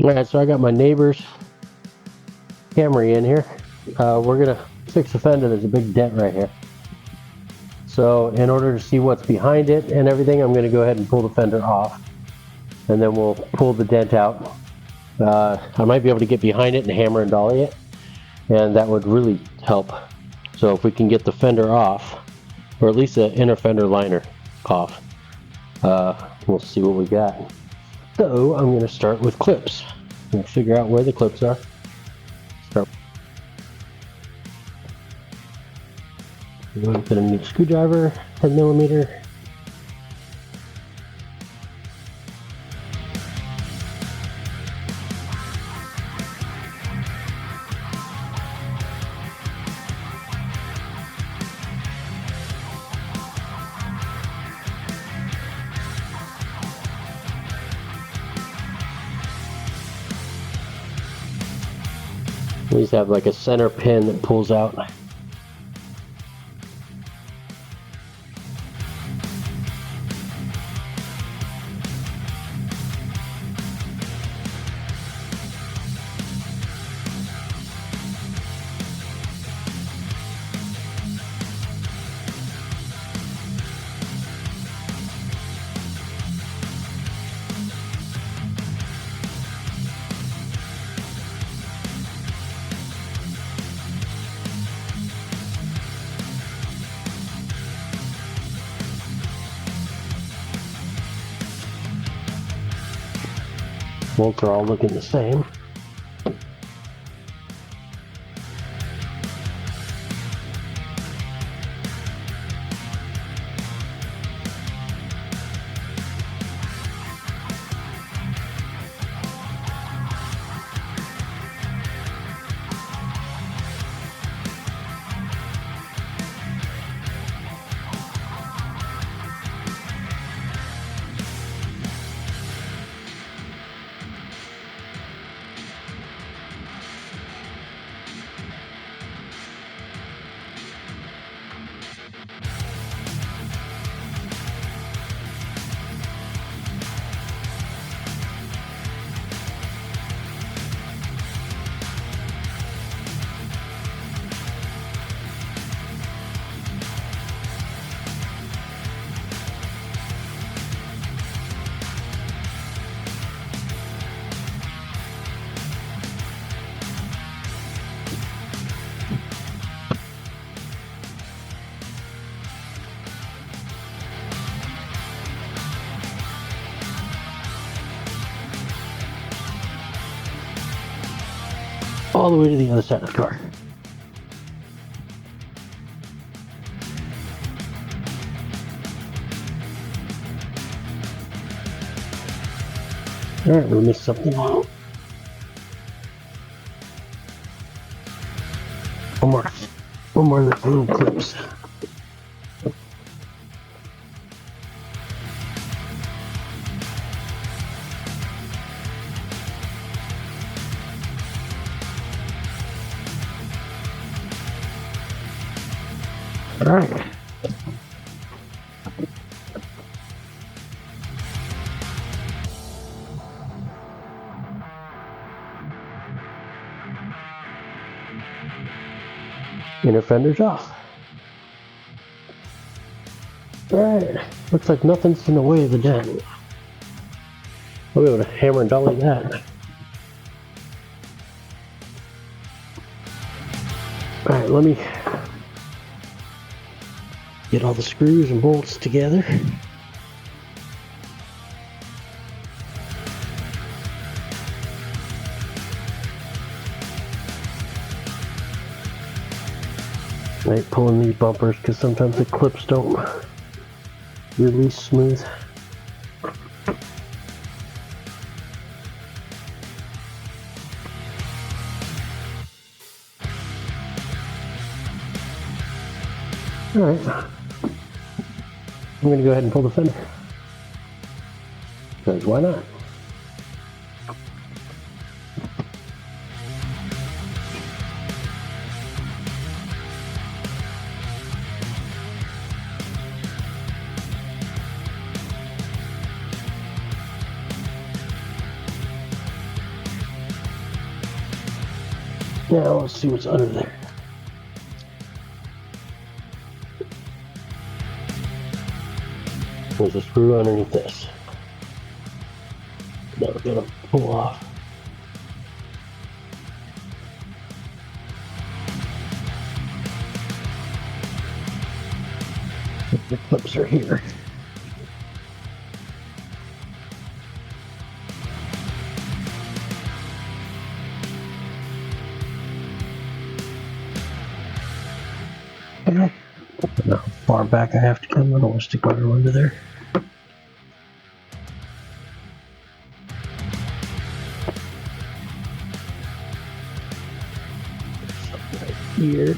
Alright, so I got my neighbor's Camry in here. We're gonna fix the fender. There's a big dent right here. So in order to see what's behind it and everything, I'm gonna go ahead and pull the fender off, and then we'll pull the dent out. I might be able to get behind it and hammer and dolly it, and that would really help. So if we can get the fender off, or at least the inner fender liner off, we'll see what we got. So I'm going to start with clips. I'm going to figure out where the clips are. I'm going to need a screwdriver, 10mm. These have like a center pin that pulls out. Bolts are all looking the same. All the way to the other side of the car. Alright, we missed something. One more of those little clips. All right. Inner fender's off. All right. Looks like nothing's in the way of the dent. I'll be able to hammer and dolly that. All right, let me get all the screws and bolts together. I like pulling these bumpers because sometimes the clips don't release smooth. Alright, I'm going to go ahead and pull the fender, because why not? Now let's see what's under there. There's a screw underneath this. Now we're gonna pull off. The clips are here. Okay. Now, how far back I have to come, I don't want to stick my arm under there. Something right here.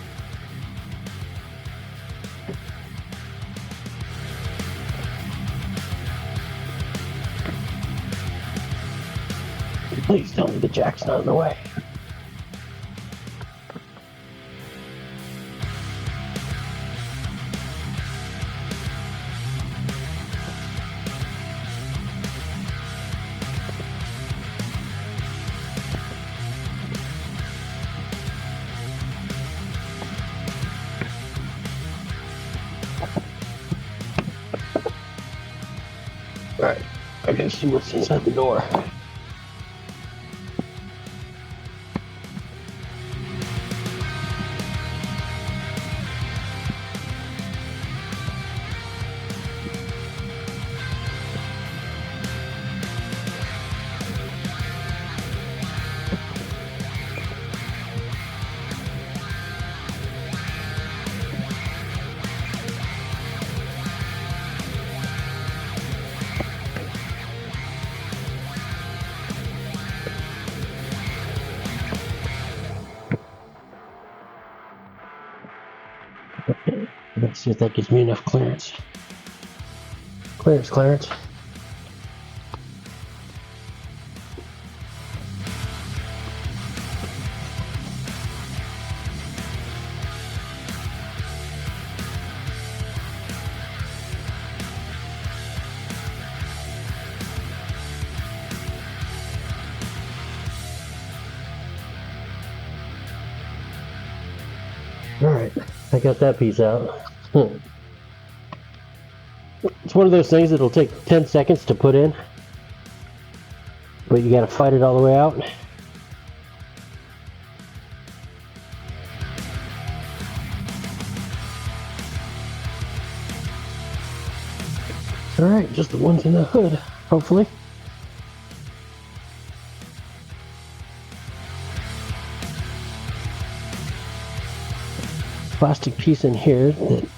Please tell me the jack's not in the way. Alright, I gotta see what's inside the door. Let's see if that gives me enough clearance. Clearance. Alright, I got that piece out. It's one of those things that'll take 10 seconds to put in, but you gotta fight it all the way out. Alright, just the ones in the hood, hopefully. Plastic piece in here that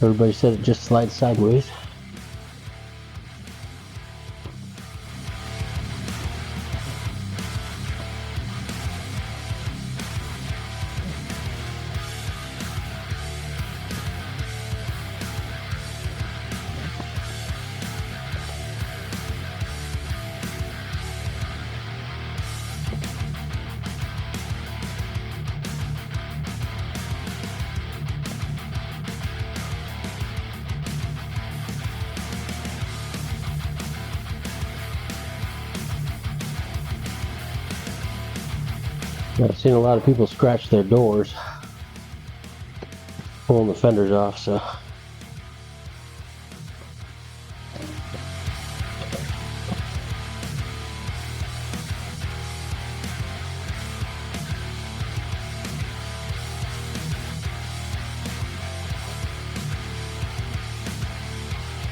everybody said it just slides sideways. I've seen a lot of people scratch their doors pulling the fenders off, so.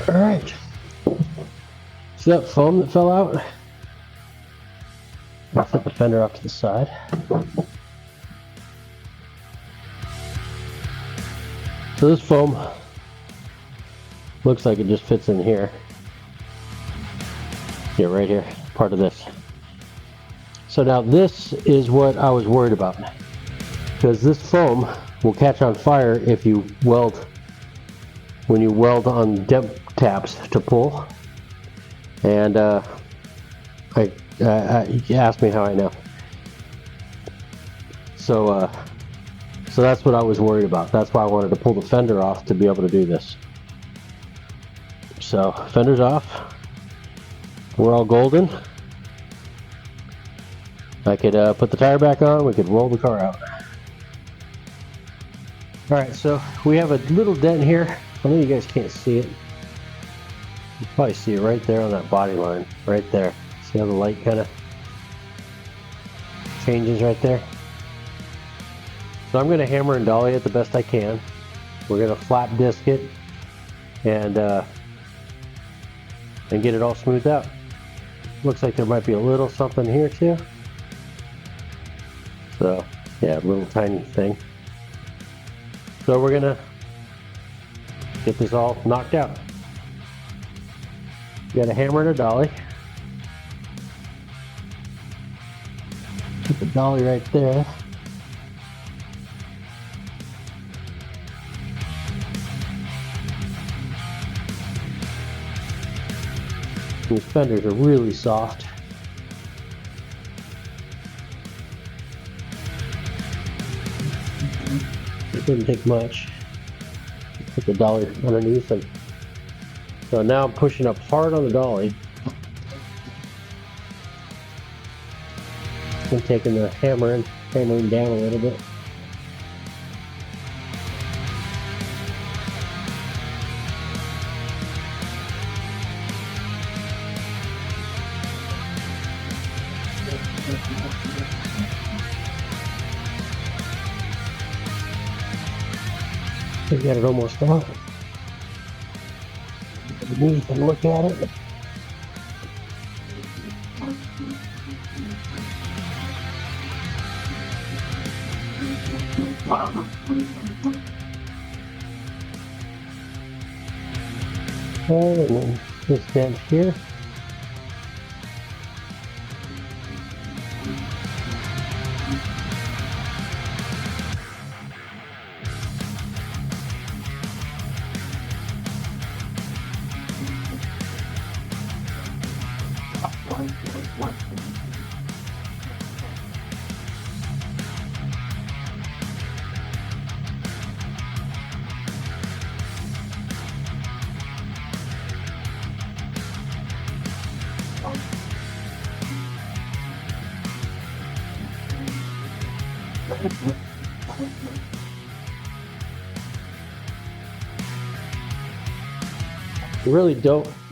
All right. See that foam that fell out? I'll set the fender off to the side. So this foam looks like it just fits in here. Yeah, right here, part of this. So now this is what I was worried about, because this foam will catch on fire if you weld, when you weld on dent taps to pull. And you asked me how I know. So that's what I was worried about. That's why I wanted to pull the fender off to be able to do this. So fender's off. We're all golden. I could put the tire back on, we could roll the car out. Alright, so we have a little dent here. I know you guys can't see it. You probably see it right there on that body line, right there. See how the light kind of changes right there? So I'm going to hammer and dolly it the best I can. We're going to flap disc it and get it all smoothed out. Looks like there might be a little something here too. So yeah, a little tiny thing. So we're going to get this all knocked out. You got a hammer and a dolly. Put the dolly right there. These fenders are really soft. It didn't take much. Put the dolly underneath them. So now I'm pushing up hard on the dolly. I'm taking the hammer and hammering down a little bit. We got it almost out. Underneath and look at it. And then this dent here.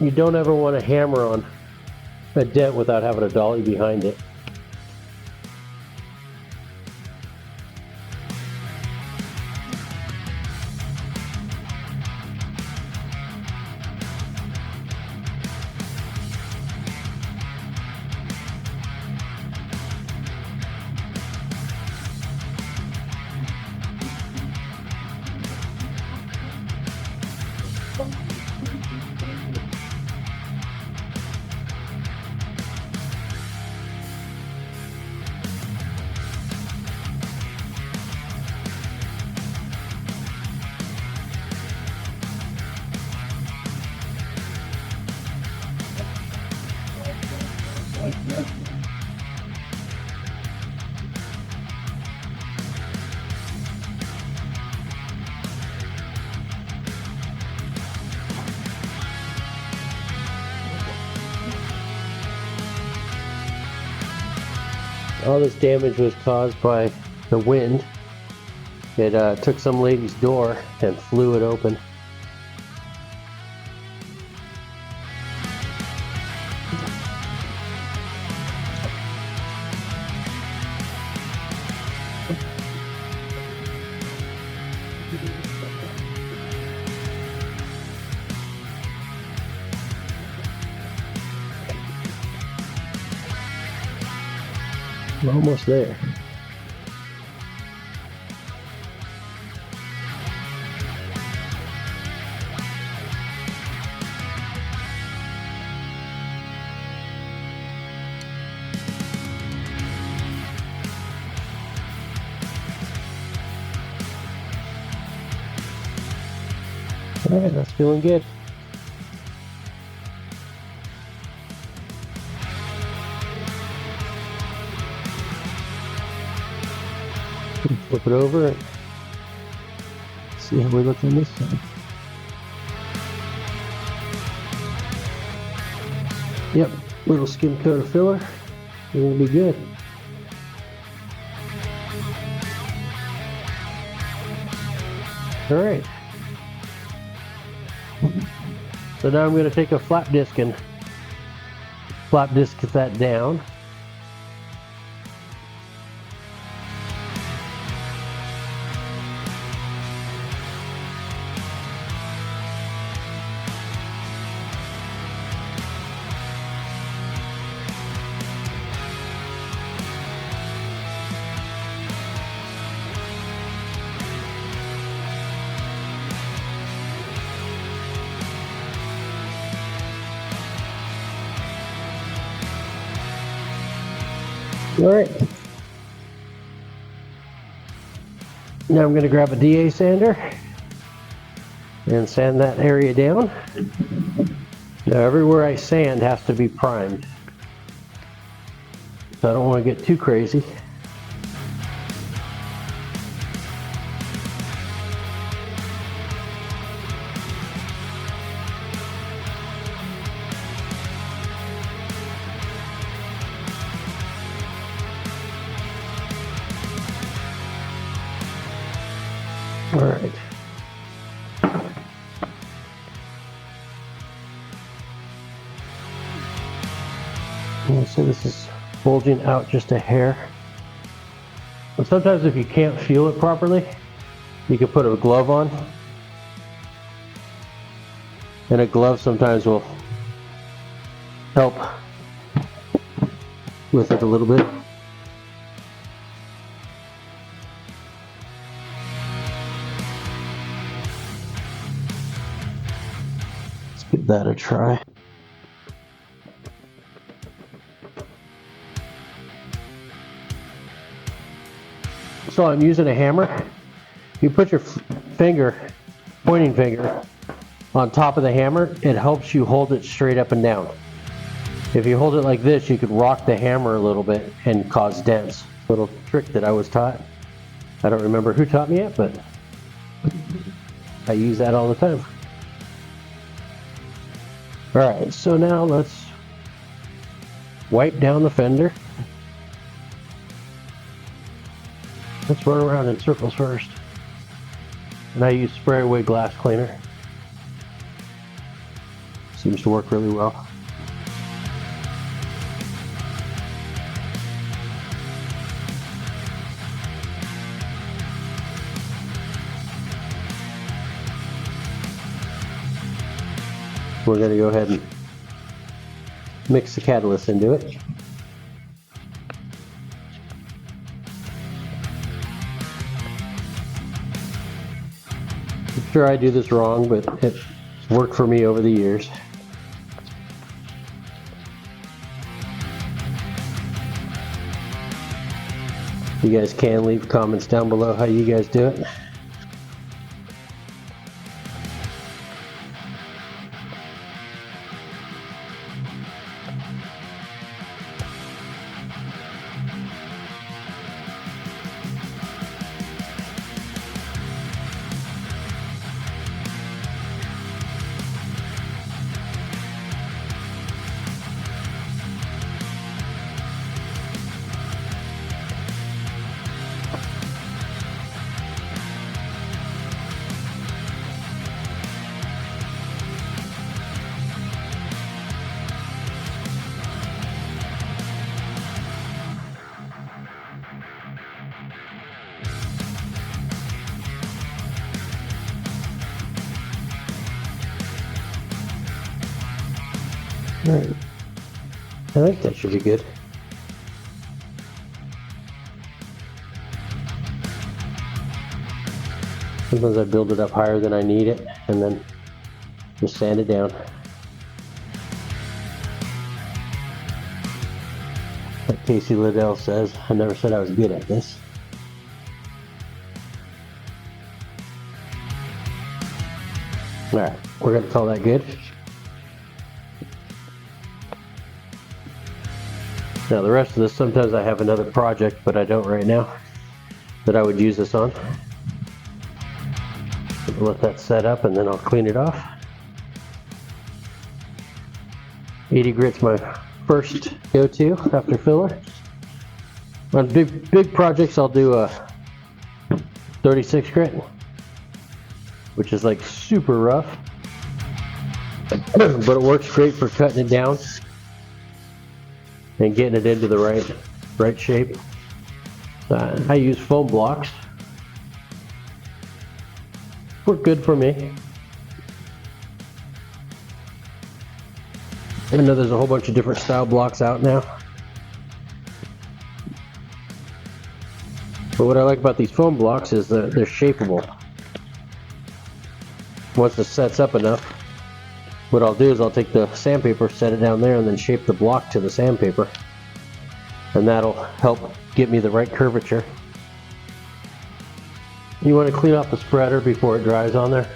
You don't ever want to hammer on a dent without having a dolly behind it. All this damage was caused by the wind. It took some lady's door and flew it open. We're almost there. All right, that's feeling good. Flip it over and see how we look on this side. Yep, little skim coat of filler. We're gonna be good. All right. So now I'm going to take a flap disc and flap disc that down. All right. Now I'm going to grab a DA sander and sand that area down. Now everywhere I sand has to be primed. So I don't want to get too crazy. All right. So this is bulging out just a hair. And sometimes if you can't feel it properly, you can put a glove on. And a glove sometimes will help with it a little bit. Let's give that a try. So I'm using a hammer. You put your pointing finger on top of the hammer, it helps you hold it straight up and down. If you hold it like this, you could rock the hammer a little bit and cause dents. Little trick that I was taught. I don't remember who taught me it, but I use that all the time. All right, so now let's wipe down the fender. Let's run around in circles first. And I use spray away glass cleaner. Seems to work really well. We're going to go ahead and mix the catalyst into it. I'm sure I do this wrong, but it's worked for me over the years. You guys can leave comments down below how you guys do it. Alright, I think that should be good. Sometimes I build it up higher than I need it and then just sand it down. Like Casey Liddell says, I never said I was good at this. Alright, we're going to call that good. Now the rest of this, sometimes I have another project, but I don't right now, that I would use this on. Let that set up and then I'll clean it off. 80 grit's my first go-to after filler. On big projects I'll do a 36 grit. which is like super rough, but it works great for cutting it down and getting it into the right shape. I use foam blocks. Work good for me. I know there's a whole bunch of different style blocks out now. But what I like about these foam blocks is that they're shapeable. Once it sets up enough, what I'll do is I'll take the sandpaper, set it down there, and then shape the block to the sandpaper. And that'll help get me the right curvature. You want to clean off the spreader before it dries on there.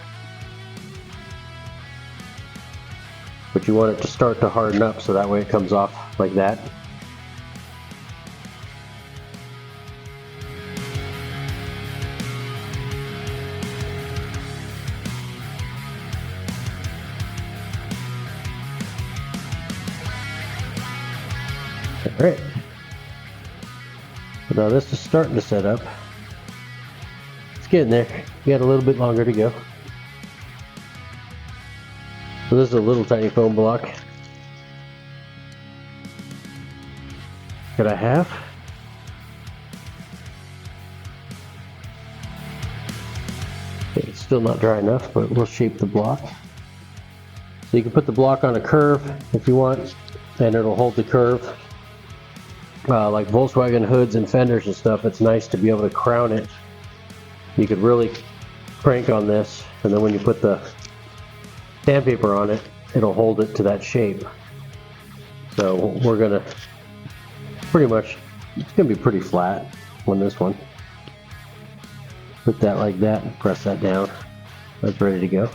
But you want it to start to harden up so that way it comes off like that. Alright. Now this is starting to set up. It's getting there. You got a little bit longer to go. So this is a little tiny foam block that I have. Okay, it's still not dry enough, but we'll shape the block. So you can put the block on a curve if you want, and it'll hold the curve. Like Volkswagen hoods and fenders and stuff, it's nice to be able to crown it. You could really crank on this, and then when you put the sandpaper on it, it'll hold it to that shape. So we're gonna pretty much, it's gonna be pretty flat on this one. Put that like that and press that down. That's ready to go.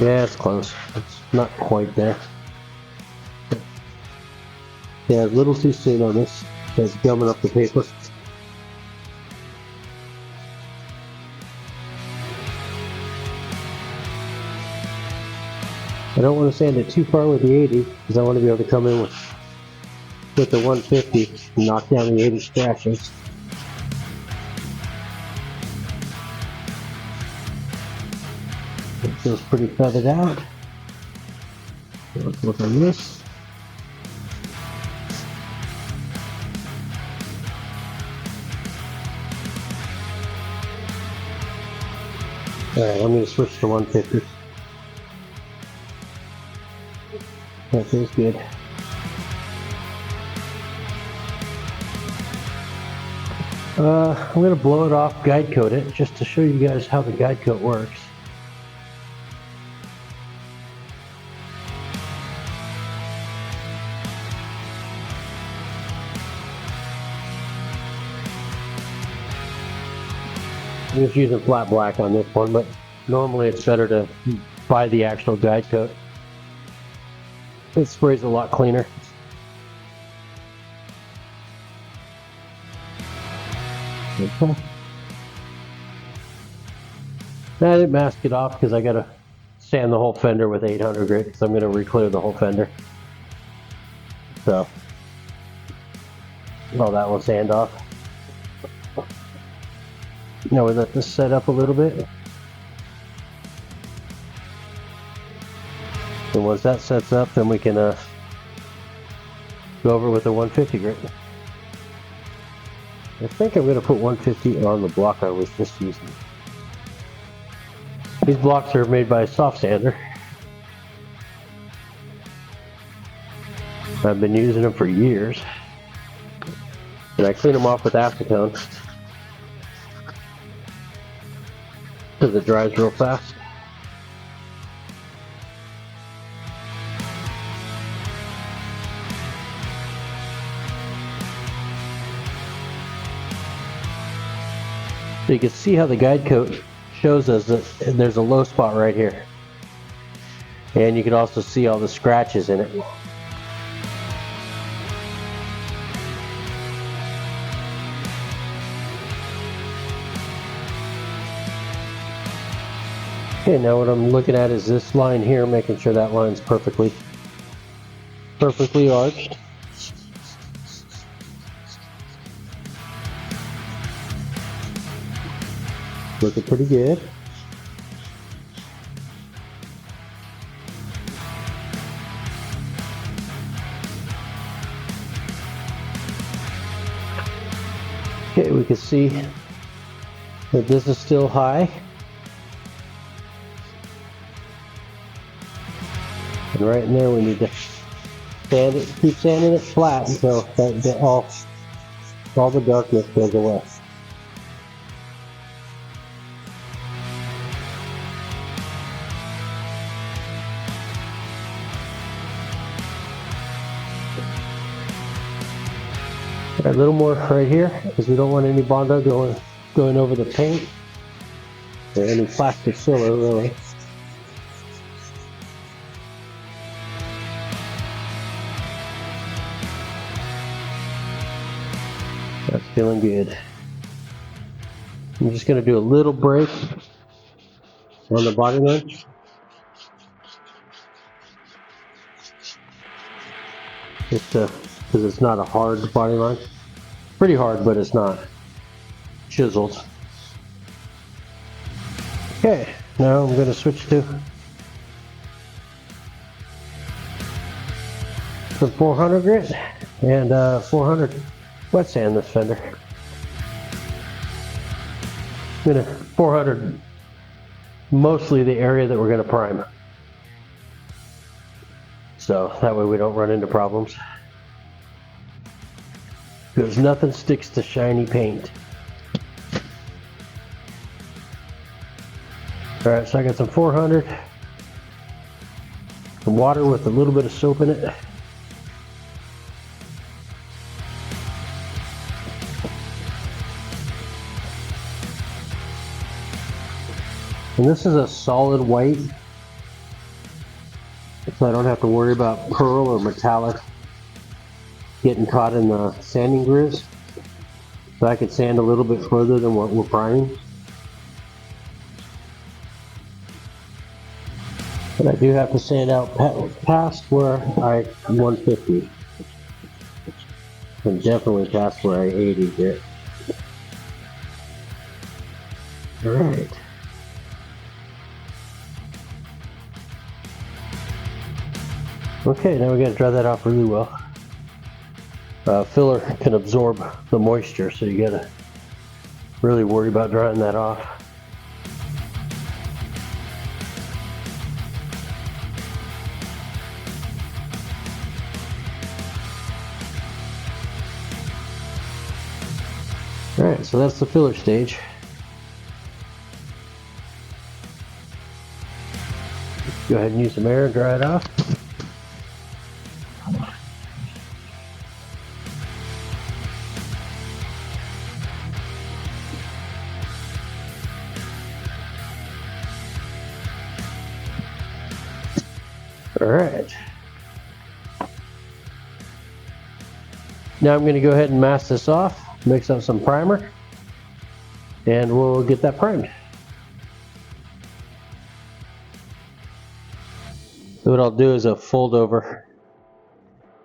Yeah, it's close. It's not quite there. Yeah, a little too soon on this. It's gumming up the paper. I don't want to sand it too far with the 80 because I want to be able to come in with the 150 and knock down the 80 scratches. It feels pretty feathered out. So let's look on this. Alright, I'm going to switch to 150. That feels good. I'm going to blow it off, guide coat it, just to show you guys how the guide coat works. I'm just using flat black on this one, but normally it's better to buy the actual guide coat. It sprays a lot cleaner. Okay. Now I didn't mask it off because I gotta sand the whole fender with 800 grit because I'm gonna re-clear the whole fender. So, well, that will sand off. Now we let this set up a little bit. And once that sets up, then we can go over with the 150 grit. I think I'm going to put 150 on the block I was just using. These blocks are made by a soft sander. I've been using them for years. And I clean them off with acetone because it dries real fast. So you can see how the guide coat shows us that there's a low spot right here. And you can also see all the scratches in it. Okay, now what I'm looking at is this line here, making sure that line's perfectly arched. Looking pretty good. Okay, we can see that this is still high. And right in there we need to sand it, keep sanding it flat until all the darkness goes away. A little more right here, because we don't want any Bondo going over the paint or any plastic filler, really. That's feeling good. I'm just going to do a little break on the body line. Just because it's not a hard body line. Pretty hard, but it's not chiseled. Okay, now I'm going to switch to some 400 grit and 400 wet sand this fender. I'm going to 400 mostly the area that we're going to prime. So that way we don't run into problems. Because nothing sticks to shiny paint. Alright, so I got some 400. Some water with a little bit of soap in it. And this is a solid white, so I don't have to worry about pearl or metallic getting caught in the sanding grooves. So I can sand a little bit further than what we're priming. But I do have to sand out past where I 150. And definitely past where I 80'd it. Alright. Okay, now we got to dry that off really well. Filler can absorb the moisture, so you got to really worry about drying that off. Alright, so that's the filler stage. Go ahead and use some air and dry it off. Alright. Now I'm going to go ahead and mask this off, mix up some primer, and we'll get that primed. So what I'll do is a fold over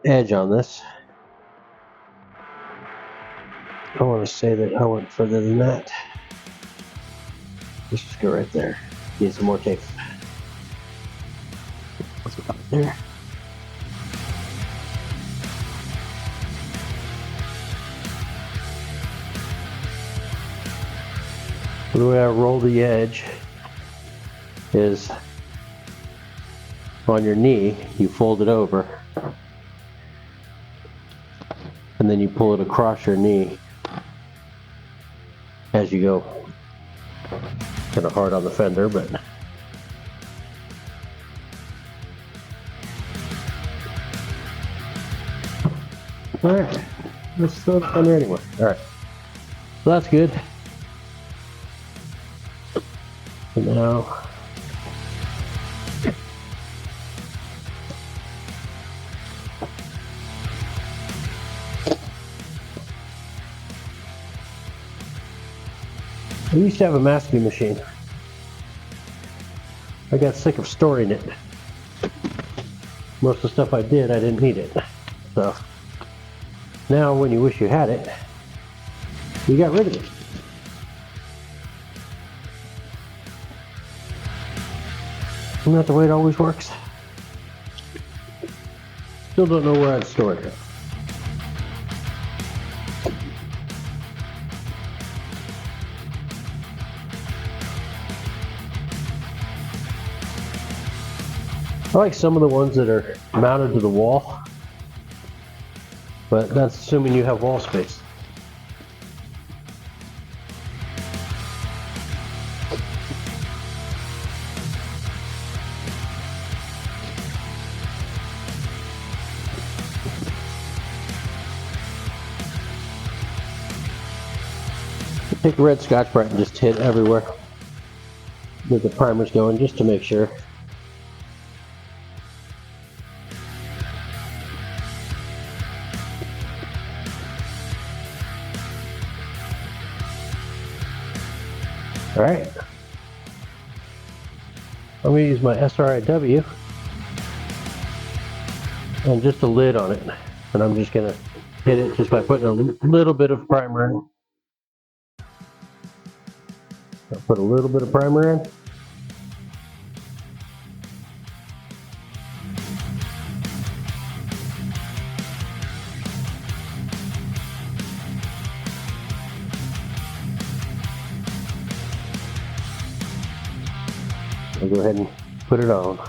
edge on this. I want to say that I went further than that. Let's just go right there. Need some more tape. Let's go there. The way I roll the edge is on your knee, you fold it over, and then you pull it across your knee as you go. Kind of hard on the fender, but alright, let's throw the fender anyway. Alright, so that's good. And now I used to have a masking machine, I got sick of storing it. Most of the stuff I did, I didn't need it. So now when you wish you had it, you got rid of it. Isn't that the way it always works? Still don't know where I'd store it. I like some of the ones that are mounted to the wall, but that's assuming you have wall space. Take a red Scotch-Brite and just hit everywhere that the primer's going, just to make sure. Alright, I'm going to use my SRIW and just a lid on it, and I'm just going to hit it just by putting a little bit of primer in. I'll put a little bit of primer in. I'll go ahead and put it on.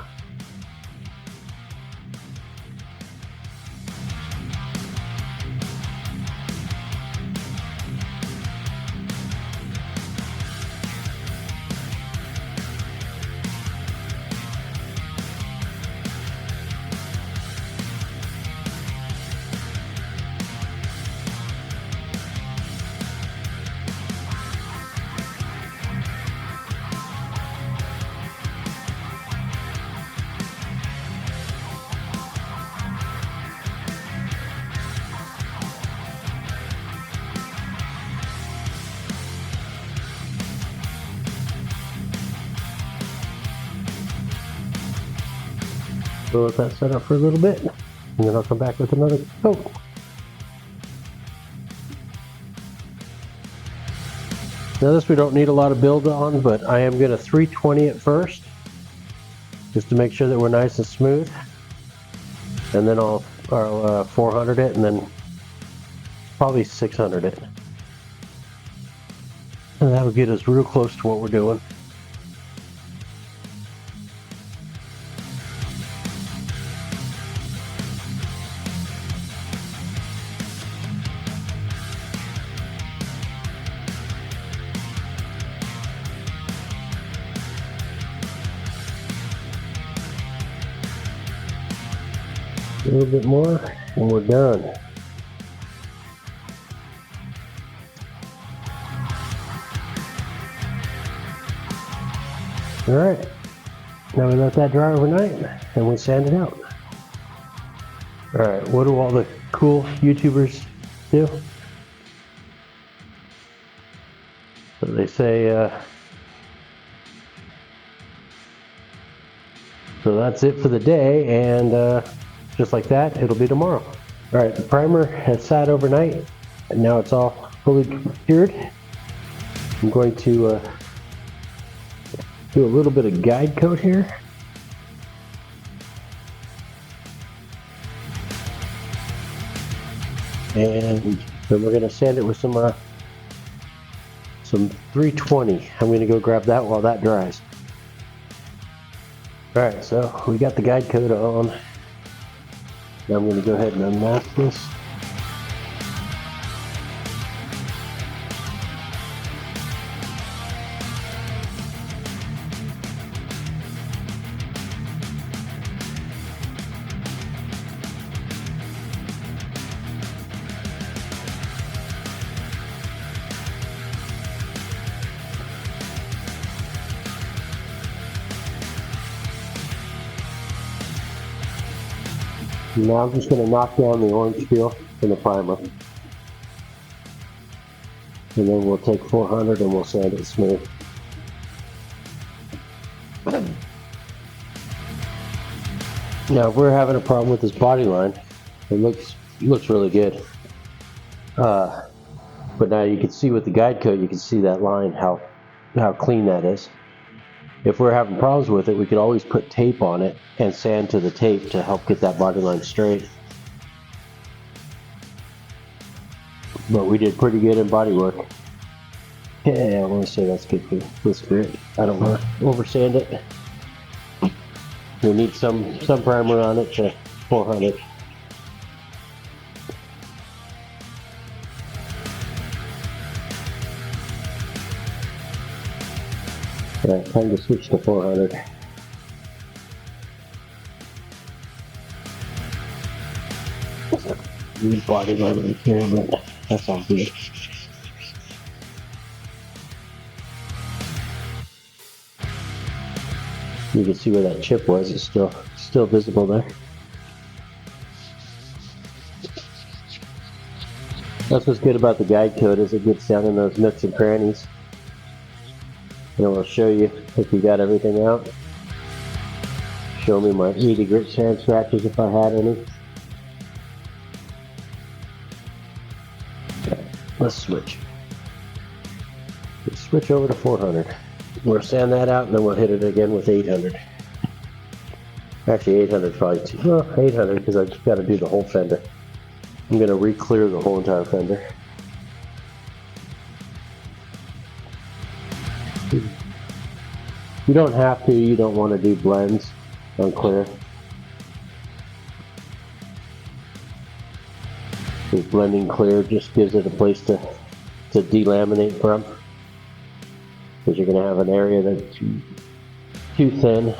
We'll let that set up for a little bit, and then I'll come back with another coat. Now this we don't need a lot of build on, but I am going to 320 it first, just to make sure that we're nice and smooth. And then I'll 400 it, and then probably 600 it. And that will get us real close to what we're doing. A little bit more and we're done. Alright, now we let that dry overnight and we sand it out. Alright, what do all the cool YouTubers do? So they say, so that's it for the day, and just like that, it'll be tomorrow. All right, the primer has sat overnight, and now it's all fully cured. I'm going to do a little bit of guide coat here. And then we're going to sand it with some 320. I'm going to go grab that while that dries. All right, so we got the guide coat on. Now I'm going to go ahead and unmask this. Now I'm just going to knock down the orange peel in the primer. And then we'll take 400 and we'll sand it smooth. Now, if we're having a problem with this body line, it looks really good. But now you can see with the guide coat, you can see that line, how clean that is. If we're having problems with it, we could always put tape on it and sand to the tape to help get that body line straight. But we did pretty good in body work. Yeah, I want to say that's good for this grit. I don't want to over sand it. We need some primer on it to 400. Alright, time to switch to 400. Need body line right here, but that's all good. You can see where that chip was. It's still visible there. That's what's good about the guide coat, is it gets down in those nooks and crannies. And it will show you if you got everything out. Show me my 80 grit sand scratches if I had any. Okay, let's switch. Let's switch over to 400. We'll sand that out and then we'll hit it again with 800. Actually, 800 is probably too. Well, 800 because I just got to do the whole fender. I'm going to re-clear the whole entire fender. You don't have to. You don't want to do blends on clear. Because blending clear just gives it a place to delaminate from. Because you're going to have an area that's too thin.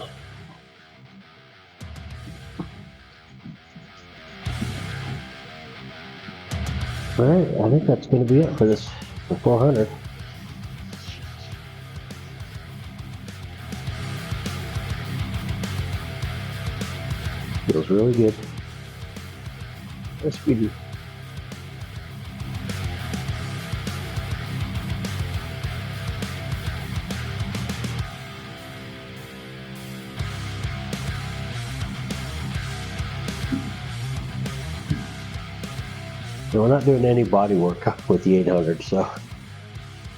Alright, I think that's going to be it for this 400. Feels really good. Let's be. So we're not doing any body work with the 800, so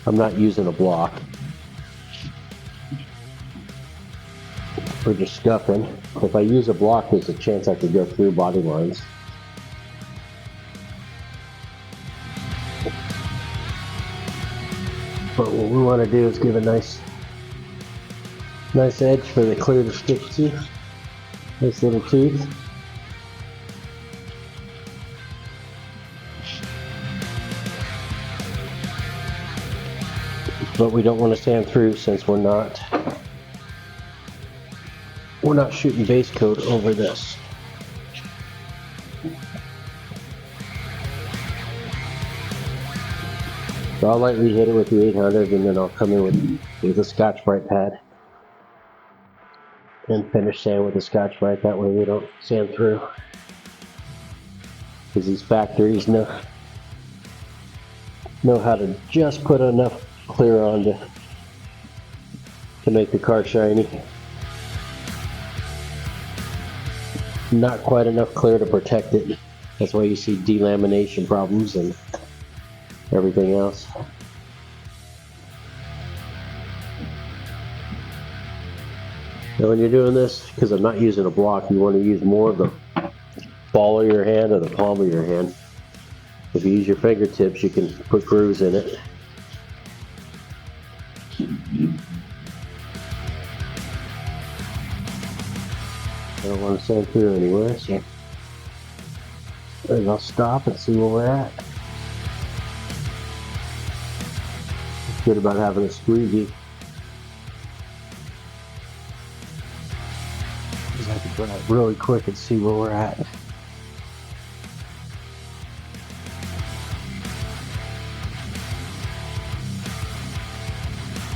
I'm not using a block. We're just scuffing. If I use a block, there's a chance I could go through body lines. But what we want to do is give a nice edge for the clear to stick to. Nice little tooth. But we don't want to sand through since we're not shooting base coat over this. So I'll lightly hit it with the 800 and then I'll come in with a Scotch-Brite pad and finish sand with the Scotch-Brite. That way we don't sand through. Because these factories know how to just put enough clear on to make the car shiny. Not quite enough clear to protect it. That's why you see delamination problems and everything else. Now when you're doing this, because I'm not using a block, you want to use more of the ball of your hand or the palm of your hand. If you use your fingertips, you can put grooves in it. I don't want to sand through anywhere, so I'll stop and see where we're at. It's good about having a squeegee. Because I can put out really quick and see where we're at.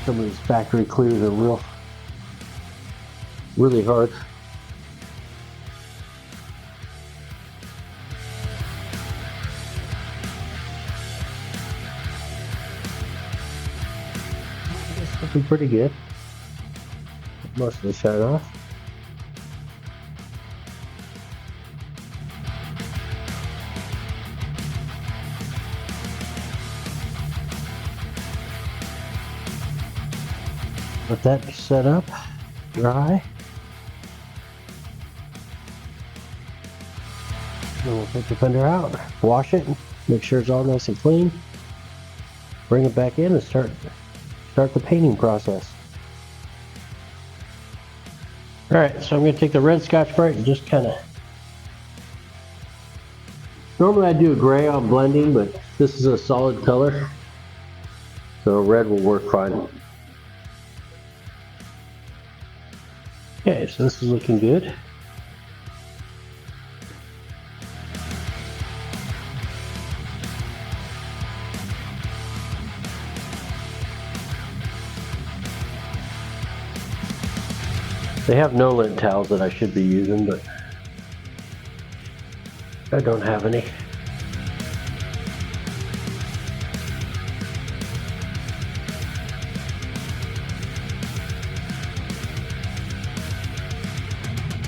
Some of these factory clears are really hard. It's looking pretty good. Most of the shine off. Let that set up, dry. Then we'll take the fender out, wash it, make sure it's all nice and clean. Bring it back in and start the painting process. Alright, so I'm going to take the red Scotch-Brite and just kind of... Normally I do a gray on blending, but this is a solid color, so red will work fine. Okay, so this is looking good. They have no lint towels that I should be using, but I don't have any.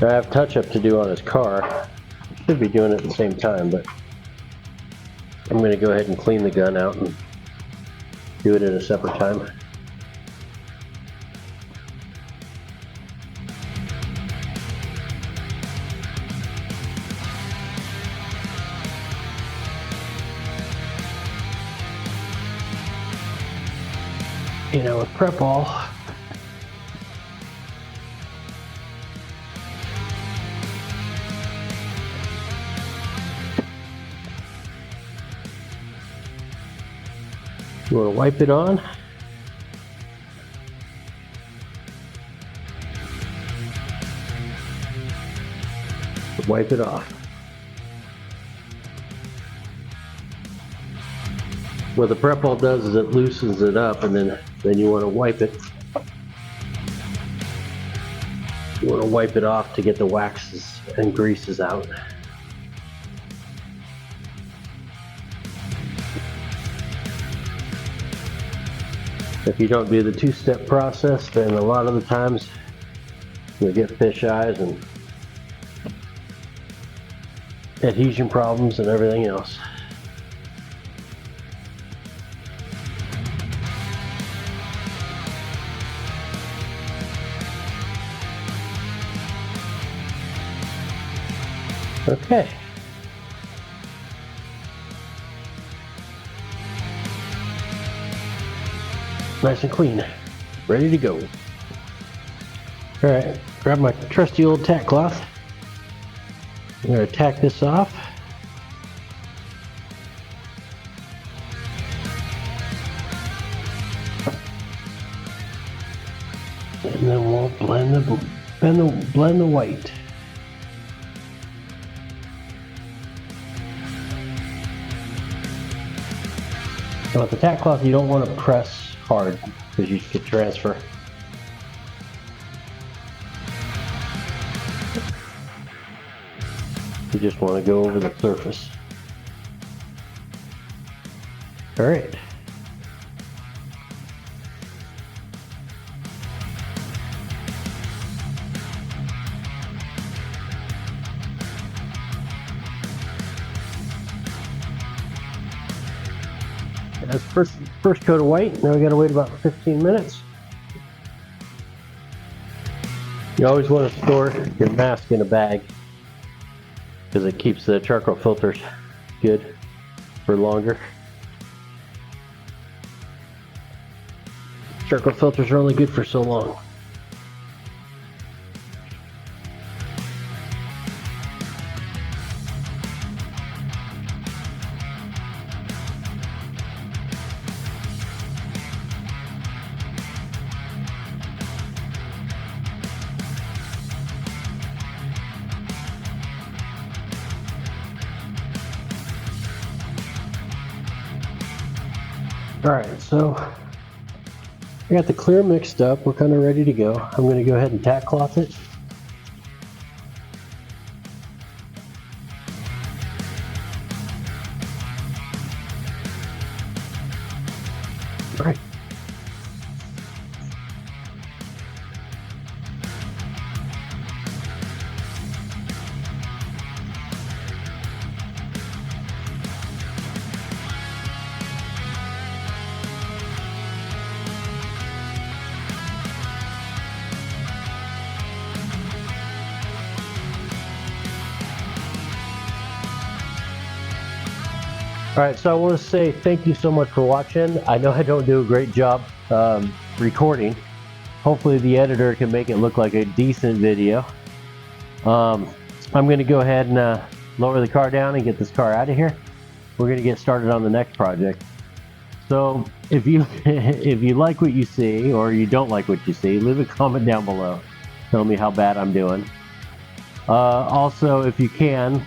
I have touch-up to do on his car. Should be doing it at the same time, but I'm going to go ahead and clean the gun out and do it at a separate time. You know, with prep all, you want to wipe it on. Wipe it off. What the prep all does is it loosens it up, and then you want to wipe it. You want to wipe it off to get the waxes and greases out. If you don't do the two-step process, then a lot of the times you'll get fish eyes and adhesion problems and everything else. Okay. Nice and clean. Ready to go. Alright, grab my trusty old tack cloth. I'm going to tack this off. And then we'll blend the white. Now with the tack cloth, you don't want to press hard because you could transfer. You just want to go over the surface. All right. That's first coat of white. Now we got to wait about 15 minutes. You always want to store your mask in a bag because it keeps the charcoal filters good for longer. Charcoal filters are only good for so long. Alright, so I got the clear mixed up. We're kind of ready to go. I'm going to go ahead and tack cloth it. Alright. Alright, so I want to say thank you so much for watching. I know I don't do a great job recording. Hopefully the editor can make it look like a decent video. I'm going to go ahead and lower the car down and get this car out of here. We're going to get started on the next project. So if you if you like what you see or you don't like what you see, leave a comment down below. Tell me how bad I'm doing. Also, if you can,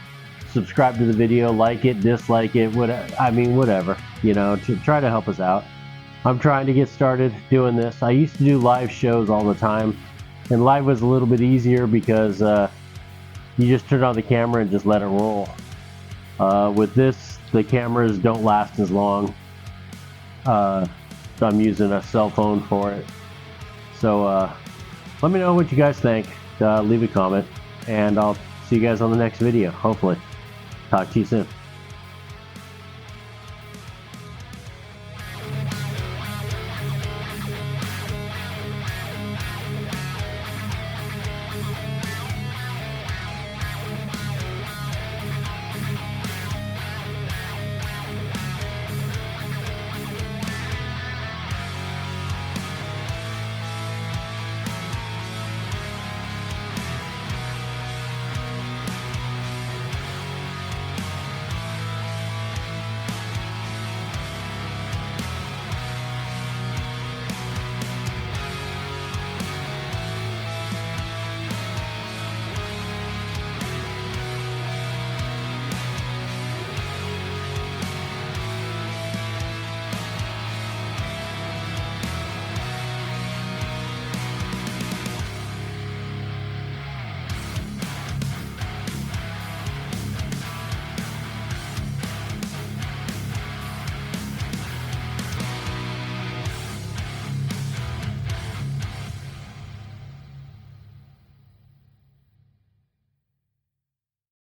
subscribe to the video, like it, dislike it, whatever, you know, to try to help us out. I'm trying to get started doing this. I used to do live shows all the time, and live was a little bit easier because you just turn on the camera and just let it roll. With this, the cameras don't last as long. So I'm using a cell phone for it. So let me know what you guys think. Leave a comment, and I'll see you guys on the next video, hopefully. Talk to you soon.